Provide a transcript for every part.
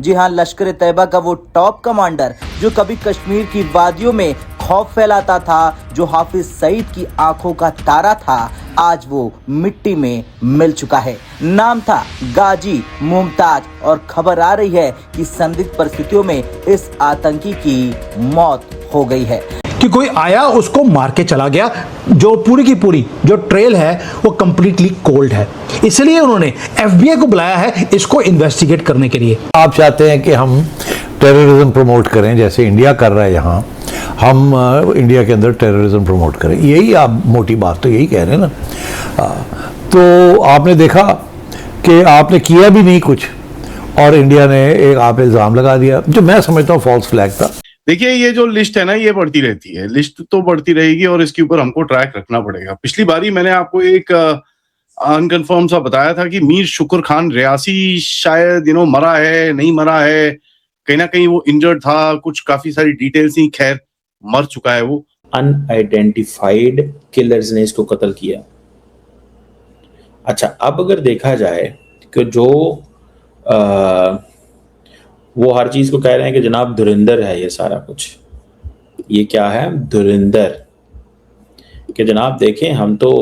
जी हां, लश्कर ए तैयबा का वो टॉप कमांडर जो कभी कश्मीर की वादियों में खौफ फैलाता था, जो हाफिज सईद की आंखों का तारा था, आज वो मिट्टी में मिल चुका है। नाम था गाजी मुमताज और खबर आ रही है कि संदिग्ध परिस्थितियों में इस आतंकी की मौत हो गई है कि कोई आया उसको मार के चला गया। जो पूरी की पूरी जो ट्रेल है वो कंप्लीटली कोल्ड है, इसलिए उन्होंने एफबीआई को बुलाया है इसको इन्वेस्टिगेट करने के लिए। आप चाहते हैं कि हम टेररिज्म प्रमोट करें जैसे इंडिया कर रहा है, यहाँ हम इंडिया के अंदर टेररिज्म प्रमोट करें, यही आप मोटी बात तो यही कह रहे हैं ना। तो आपने देखा कि आपने किया भी नहीं कुछ और इंडिया ने एक आप इल्ज़ाम लगा दिया जो मैं समझता हूँ फॉल्स फ्लैग था। देखिए, ये जो लिस्ट है ना, ये बढ़ती रहती है, लिस्ट तो बढ़ती रहेगी और इसके ऊपर हमको ट्रैक रखना पड़ेगा। पिछली बारी मैंने आपको एक अनकन्फर्म सा बताया था कि मीर शुक्र खान रियासी शायद मरा है, नहीं मरा है, कहीं ना कहीं वो इंजर्ड था, कुछ काफी सारी डिटेल्स ही, खैर मर चुका है वो। अनआइडेंटिफाइड किलर्स ने इसको कत्ल किया। अच्छा, अब अगर देखा जाए कि जो वो हर चीज को कह रहे हैं कि जनाब धुरिंदर है ये सारा कुछ, ये क्या है धुरिंदर, कि जनाब देखें हम तो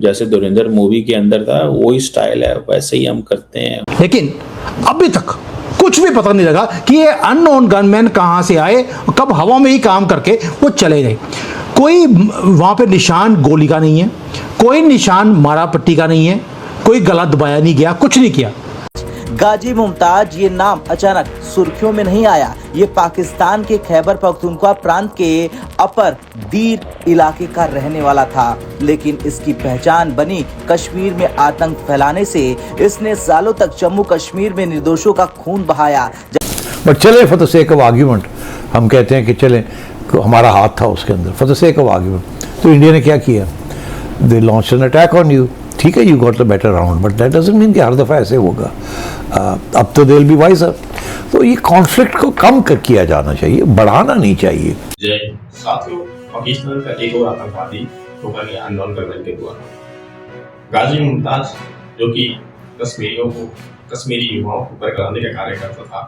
जैसे धुरिंदर मूवी के अंदर था वही स्टाइल है, वैसे ही हम करते हैं। लेकिन अभी तक कुछ भी पता नहीं लगा कि ये अननोन गनमैन कहां से आए, कब हवा में ही काम करके वो चले गए। कोई वहां पे निशान गोली का नहीं है, कोई निशान मारा पट्टी का नहीं है, कोई गला दबाया नहीं गया, कुछ नहीं किया। गाजी मुमताज ये नाम अचानक सुर्खियों में नहीं आया। ये पाकिस्तान के खैबर पख्तूनख्वा प्रांत के अपर दीर इलाके का रहने वाला था, लेकिन इसकी पहचान बनी कश्मीर में आतंक फैलाने से। इसने सालों तक जम्मू कश्मीर में निर्दोषों का खून बहाया। बट चले for the sake of argument, हम कहते हैं कि चले हमारा हाथ था उसके अंदर, for the sake of argument. तो इंडिया ने क्या किया, they launch an attack on you. ठीक है, you got the better round, but that doesn't mean कि हर दफ़ा ऐसे होगा। अब तो दे विल बी वाइजर। तो ये कॉन्फ्लिक्ट को कम किया जाना चाहिए, बढ़ाना नहीं चाहिए। जय साथियों, पाकिस्तान का एक और आतंकवादी होगा कि अननोन गनमैन के द्वारा गाजी मुमताज, जो कि कश्मीरियों को, कश्मीरी युवाओं को बरकराने का कार्य करता था,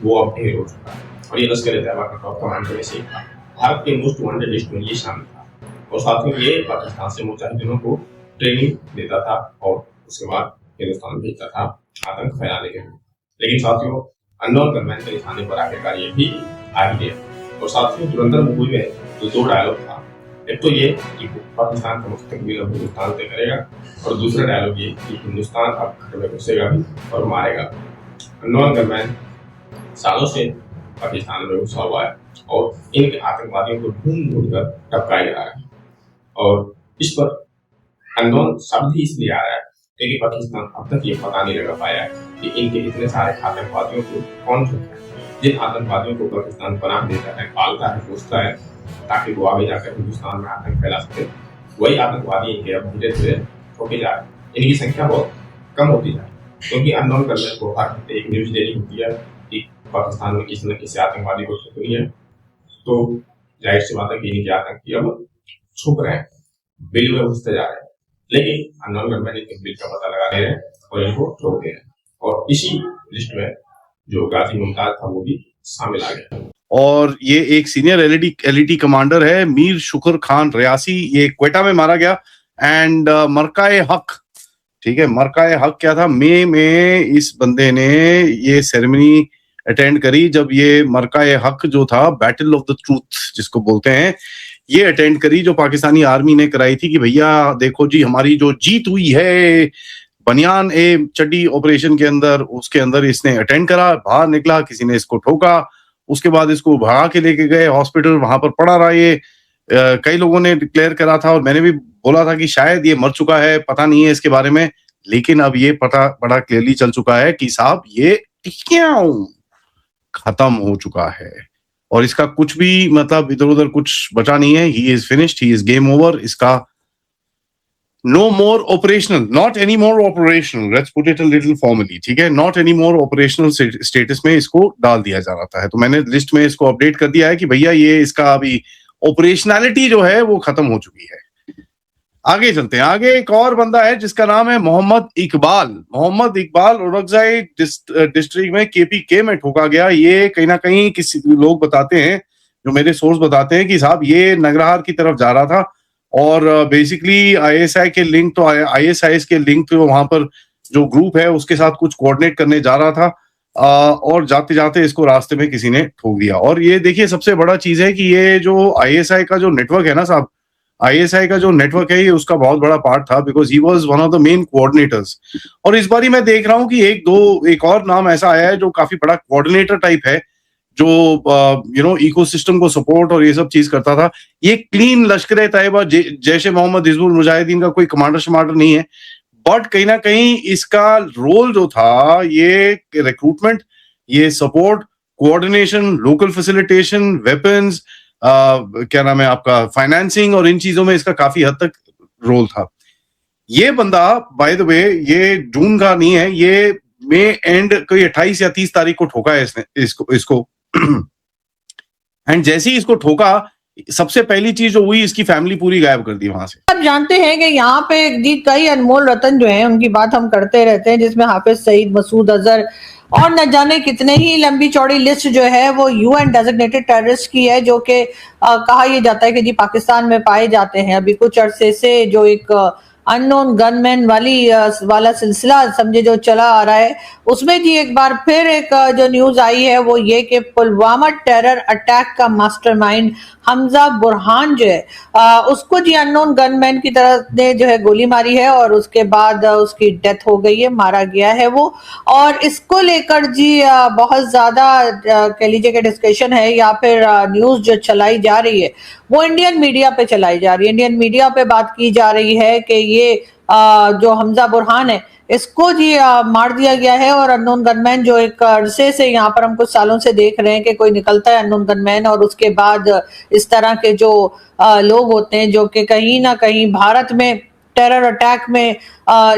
वो अब ढेर हो चुका है और ये लश्कर ए तैयबा का टॉप कमांडर में से था। भारत के मोस्ट वांटेड लिस्ट में ये शामिल था और साथियों ये पाकिस्तान से मुजाहिदीनों को ट्रेनिंग देता था और उसके बाद हिंदुस्तान भेजता था आतंक फैलाने के लिए। लेकिन साथियों, अननोन गनमैन के निशाने पर आखिरकार ये भी आ ही गया। और साथियों, धुरंधर मूवी में जो दो डायलॉग था, एक तो ये कि पाकिस्तान का मुस्तकबिल अब हिंदुस्तान तय करेगा और दूसरा डायलॉग ये कि हिंदुस्तान अब खतरे में घुसेगा भी और मारेगा। अननोन गनमैन सालों से पाकिस्तान में घुसा हुआ है और इनके आतंकवादियों को ढूंढ ढूंढ कर टपकाया जा रहा है और इस पर अननोन शब्द ही इसलिए आ रहा है क्योंकि पाकिस्तान अब तक ये पता नहीं लगा पाया है कि इनके इतने सारे आतंकवादियों को कौन चुनता है। जिन आतंकवादियों को पाकिस्तान पनाह देता है, पालता है, पोसता है ताकि वो आगे जाकर हिंदुस्तान में आतंक फैला सके, वही आतंकवादी इनके अब धीरे धीरे छोटे जा रहे हैं। इनकी संख्या बहुत कम होती जा रही है क्योंकि अननोन गनमैन को हर हफ्ते एक न्यूज देनी होती है कि पाकिस्तान में किसी न किसी आतंकवादी को छुपनी है। तो जाहिर सी बात है कि इनके आतंकी अब छुप रहे हैं, बिल में घुसते जा रहे हैं, लेकिन अननोन गनमैन इनके बिल का पता लगा दे रहे हैं और इनको ठोक दे रहे हैं और इसी लिस्ट में जो गाजी मुमताज था वो भी शामिल आ गया। और ये एक सीनियर एलईटी कमांडर है, मीर शुक्र खान रियासी, ये क्वेटा में मारा गया। एंड मरकाए हक, ठीक है, मरकाए हक क्या था, मई में इस बंदे ने ये सेरेमनी अटेंड करी जब ये मरकाए हक जो था, बैटल ऑफ द ट्रूथ जिसको बोलते हैं, ये अटेंड करी जो पाकिस्तानी आर्मी ने कराई थी कि भैया देखो जी हमारी जो जीत हुई है बनियान ए चड्डी ऑपरेशन के अंदर, उसके अंदर इसने अटेंड करा, बाहर निकला, किसी ने इसको ठोका, उसके बाद इसको भगा के लेके गए हॉस्पिटल, वहां पर पड़ा रहा ये। कई लोगों ने डिक्लेयर करा था और मैंने भी बोला था कि शायद ये मर चुका है, पता नहीं है इसके बारे में, लेकिन अब ये पता बड़ा क्लियरली चल चुका है कि साहब ये खत्म हो चुका है और इसका कुछ भी मतलब इधर उधर कुछ बचा नहीं है। He is finished, he is game over. इसका no more operational, not any more operational, let's put it a little formally, ठीक है, not any more operational status में इसको डाल दिया जा रहा है। तो मैंने लिस्ट में इसको अपडेट कर दिया है कि भैया ये इसका अभी ऑपरेशनैलिटी जो है वो खत्म हो चुकी है। आगे चलते हैं। आगे एक और बंदा है जिसका नाम है मोहम्मद इकबाल। मोहम्मद इकबाल ओरकजाई डिस्ट्रिक्ट में केपीके में ठोका गया। ये कहीं ना कहीं किसी लोग बताते हैं, जो मेरे सोर्स बताते हैं कि साहब ये नगरहार की तरफ जा रहा था और बेसिकली आईएसआई के लिंक, तो आईएसआईएस के लिंक तो वहां पर जो ग्रुप है उसके साथ कुछ कोऑर्डिनेट करने जा रहा था और जाते जाते इसको रास्ते में किसी ने ठोक दिया। और ये देखिए सबसे बड़ा चीज है कि ये जो आईएसआई का जो नेटवर्क है ना साहब, आईएसआई का जो नेटवर्क है ये उसका बहुत बड़ा पार्ट था, because he was one of the main coordinators. और इस बारी मैं देख रहा हूँ कि एक और नाम ऐसा आया है जो काफी बड़ा कोऑर्डिनेटर टाइप है, जो इकोसिस्टम को सपोर्ट और ये सब चीज करता था। ये क्लीन लश्कर तैयबा जैश ए मोहम्मद हिजबुल मुजाहिदीन का कोई कमांडर शमांडर नहीं है, बट कहीं ना कहीं इसका रोल जो था ये रिक्रूटमेंट, ये support, coordination, local facilitation, weapons, क्या नाम है आपका, फाइनेंसिंग और इन चीजों में इसका काफी हद तक रोल था। ये बंदा बाय द वे ये जून का नहीं है, ये मई एंड कोई 28 या 30 तारीख को ठोका है इसको एंड जैसे ही इसको ठोका सबसे पहली चीज जो हुई, इसकी फैमिली पूरी गायब कर दी वहां से। आप जानते हैं कि यहाँ पे जी कई अनमोल रतन जो हैं उनकी बात हम करते रहते हैं, जिसमें हाफिज सईद, मसूद अजहर और न जाने कितने ही लंबी चौड़ी लिस्ट जो है वो यूएन डेजिग्नेटेड टेररिस्ट की है, जो कि कहा यह जाता है कि जी पाकिस्तान में पाए जाते हैं। अभी कुछ अरसे से जो एक अननोन गनमैन वाला सिलसिला समझे जो चला आ रहा है, उसमें जी एक बार फिर एक जो न्यूज आई है वो ये कि पुलवामा टेरर अटैक का मास्टरमाइंड हमजा बुरहान जो है उसको जी अननोन गनमैन की तरफ ने जो है गोली मारी है और उसके बाद उसकी डेथ हो गई है, मारा गया है वो। और इसको लेकर जी बहुत ज्यादा कह लीजिए कि डिस्कशन है या फिर न्यूज जो चलाई जा रही है वो इंडियन मीडिया पे चलाई जा रही है। इंडियन मीडिया पे बात की जा रही है कि ये जो हमजा बुरहान है इसको जी मार दिया गया है। और अननोन गनमैन जो एक अरसे से यहाँ पर हम कुछ सालों से देख रहे हैं कि कोई निकलता है अननोन गनमैन और उसके बाद इस तरह के जो लोग होते हैं जो कि कहीं ना कहीं भारत में टेरर अटैक में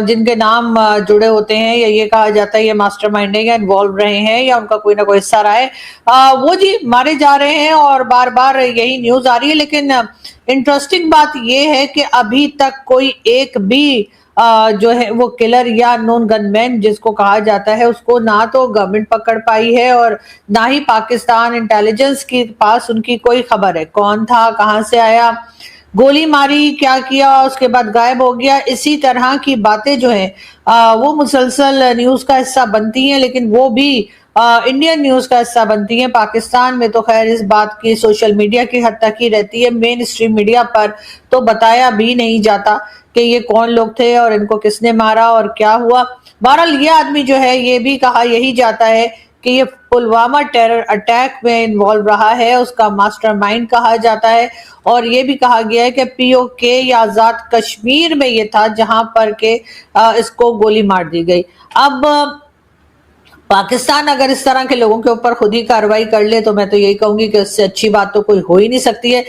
जिनके नाम जुड़े होते हैं या ये कहा जाता है ये मास्टरमाइंड है या इन्वॉल्व रहे हैं या उनका कोई ना कोई हिस्सा रहा है, वो जी मारे जा रहे हैं और बार बार यही न्यूज आ रही है। लेकिन इंटरेस्टिंग बात ये है कि अभी तक कोई एक भी जो है वो किलर या नॉन गनमैन जिसको कहा जाता है उसको ना तो गवर्नमेंट पकड़ पाई है और ना ही पाकिस्तान इंटेलिजेंस के पास उनकी कोई खबर है। कौन था, कहां से आया, गोली मारी, क्या किया, उसके बाद गायब हो गया, इसी तरह की बातें जो है वो मुसलसल न्यूज का हिस्सा बनती हैं, लेकिन वो भी इंडियन न्यूज का हिस्सा बनती है। पाकिस्तान में तो खैर इस बात की सोशल मीडिया की हद तक ही रहती है, मेन स्ट्रीम मीडिया पर तो बताया भी नहीं जाता कि ये कौन लोग थे और इनको किसने मारा और क्या हुआ। बहरहाल ये आदमी जो है ये भी कहा यही जाता है कि ये पुलवामा टेरर अटैक में इन्वॉल्व रहा है, उसका मास्टरमाइंड कहा जाता है। और ये भी कहा गया है कि पीओके या आजाद कश्मीर में ये था जहां पर के इसको गोली मार दी गई। अब पाकिस्तान अगर इस तरह के लोगों के ऊपर खुद ही कार्रवाई कर ले तो मैं तो यही कहूंगी कि उससे अच्छी बात तो कोई हो ही नहीं सकती है।